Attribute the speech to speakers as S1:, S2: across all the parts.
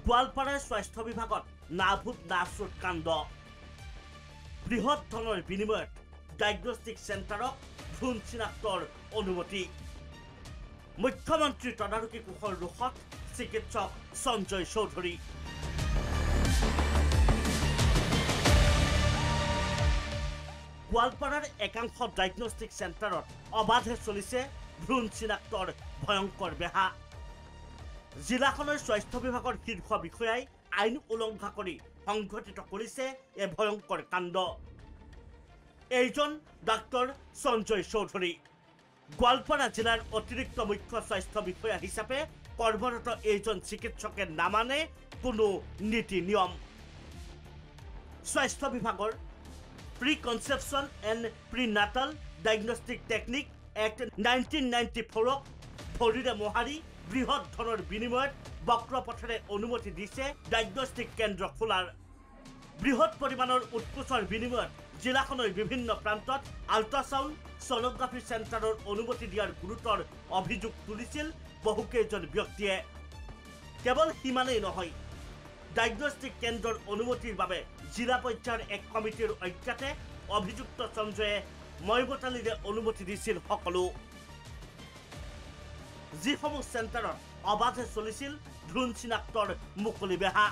S1: গোৱালপাৰাৰ স্বাস্থ্য বিভাগত নাভূত নাচুত কাণ্ড বৃহৎ ধনৰ বিনিময়ত ডায়েগনষ্টিক চেণ্টাৰক ভ্ৰূণ চিনাক্তৰ অনুমতি মুখ্যমন্ত্ৰী তদাৰকী কোষৰ ৰোষত চিকিৎসক সঞ্জয় চৌধুৰী গোৱালপাৰাৰ একাংশ ডায়েগনষ্টিক চেণ্টাৰত অবাধে চলিছে ভ্ৰূণ চিনাক্তৰ ভয়ংকৰ বেহা জিলাখনৰ স্বাস্থ্য বিভাগৰ শীৰ্ষ বিষয়াই আইন উলংঘা কৰি সংঘটিত কৰিছে এই ভয়ংকৰ কাণ্ড এইজন ডাক্তৰ সঞ্জয় চৌধুৰী গোৱালপাৰা জিলাৰ অতিৰিক্ত মুখ্য স্বাস্থ্য বিষয়া হিচাপে কৰ্মৰত এইজন চিকিৎসকে নামানে কোনো নীতি নিয়ম স্বাস্থ্য বিভাগৰ pre conception and pre natal diagnostic technique act 1994ক ভৰিৰে মোহাৰি বৃহৎ ধনৰ বিনিময়ত বক্ৰপথেৰে অনুমতি দিছে ডায়েগনষ্টিক কেন্দ্ৰ খোলাৰ বৃহৎ পৰিমাণৰ উৎকোচৰ বিনিময়ত জিলাখনৰ বিভিন্ন প্ৰান্তত আল্ট্ৰাছাউণ্ড ছ'ন'গ্ৰাফি চেণ্টাৰৰ অনুমতি দিয়াৰ গুৰুতৰ অভিযোগ তুলিছিল বহুকেইজন ব্যক্তিয়ে কেৱল সিমানেই নহয় ডায়েগনষ্টিক কেন্দ্ৰৰ অনুমতিৰ বাবে জিলা পৰ্যায়ৰ এক কমিটিৰ ঐক্যতে অভিযুক্ত সঞ্জয়ে ময়বতালিৰে অনুমতি দিছিল সকলো যিসমূহ চেণ্টাৰত অবাধে চলিছিল ভ্ৰূণ চিনাক্তৰ মুকলি বেহা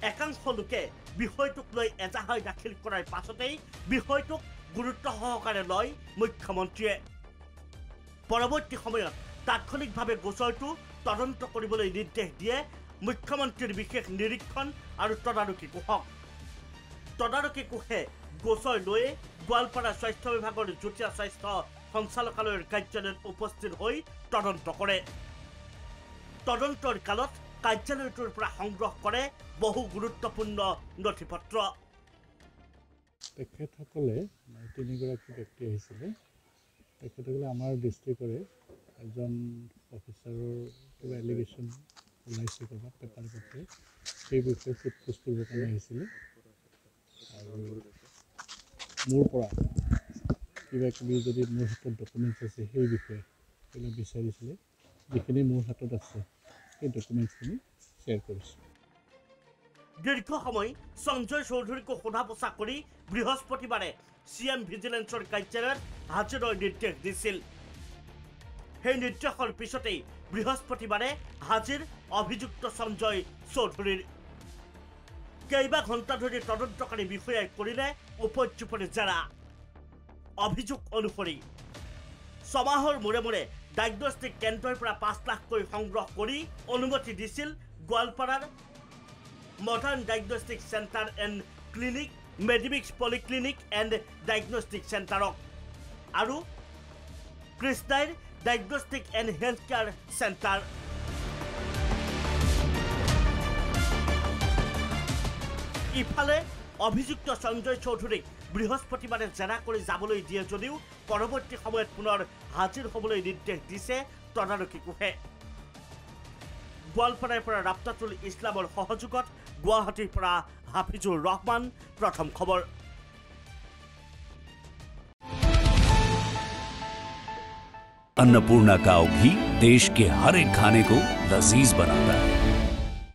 S1: একাংশ লোকে বিষয়টোক লৈ এজাহাৰ দাখিল কৰাৰ পাছতেই বিষয়টোক গুৰুত্ব সহকাৰে লয় মুখ্যমন্ত্ৰীয়ে পৰৱৰ্তী সময়ত তাৎক্ষণিকভাৱে গোচৰটো তদন্ত কৰিবলৈ নিৰ্দেশ দিয়ে মুখ্যমন্ত্ৰীৰ বিশেষ নিৰীক্ষণ আৰু তদাৰকী কোষক তদাৰকী কোষে গোচৰ লৈ গোৱালপাৰা স্বাস্থ্য বিভাগৰ যুটীয়া স্বাস্থ্য সঞ্চালকালয়ৰ কাৰ্যালয়ত উপস্থিত হৈ তদন্ত কৰে তদন্তৰ কালত কাৰ্যালয়টোৰ পৰা সংগ্ৰহ কৰে বহু গুৰুত্বপূৰ্ণ নথিপত্ৰ
S2: তেখেতসকলে তিনিগৰাকী ব্যক্তি আহিছিলে তেখেতসকলে আমাৰ ডিষ্ট্ৰিক্টৰে এজন অফিচাৰৰ কিবা এলিগেশ্যন ওলাইছে ক'ৰবাত পেপাৰ পত্ৰে সেই বিষয়ে সোধপোছ কৰিবৰ কাৰণে আহিছিলে আৰু মোৰ পৰা কিবা কিবি যদি মোৰ হাতত ডকুমেণ্টছ আছে সেই বিষয়ে সেইবিলাক বিচাৰিছিলে যিখিনি মোৰ হাতত আছে সেই ডকুমেণ্টছখিনি শ্বেয়াৰ কৰিছোঁ
S1: দীৰ্ঘ সময় সঞ্জয় চৌধুৰীক সোধা পোছা কৰি বৃহস্পতিবাৰে CM ভিজিলেন্সৰ কাৰ্যালয়ত হাজিৰৰ নিৰ্দেশ দিছিল সেই নিৰ্দেশৰ পিছতেই বৃহস্পতিবাৰে হাজিৰ অভিযুক্ত সঞ্জয় চৌধুৰীৰ কেইবা ঘণ্টা ধৰি তদন্তকাৰী বিষয়াই কৰিলে উপযুক্ত জেৰা অভিযোগ অনুসৰি ছমাহৰ মূৰে মূৰে ডায়েগনষ্টিক কেন্দ্ৰৰ পৰা 5 লাখকৈ সংগ্ৰহ কৰি অনুমতি দিছিল গোৱালপাৰাৰ modern diagnostic centre and clinic Medimix polyclinic and diagnostic চেণ্টাৰক আৰু কৃষ্ণাইৰ diagnostic and health care centre ইফালে অভিযুক্ত সঞ্জয় চৌধুৰীক বৃহস্পতিবাৰে জেৰা কৰি যাবলৈ দিয়ে যদিও পৰৱৰ্তী সময়ত পুনৰ হাজিৰ হ'বলৈ নিৰ্দেশ দিছে তদাৰকী কোষে গোৱালপাৰাৰ পৰা ৰাপ্তাতুল ইছলামৰ সহযোগত গুৱাহাটীৰ পৰা হাফিজুৰ ৰহমান প্ৰথম খবৰ
S3: अन्नपूर्णा काव घी देश के हर एक खाने को लजीज बनाता है।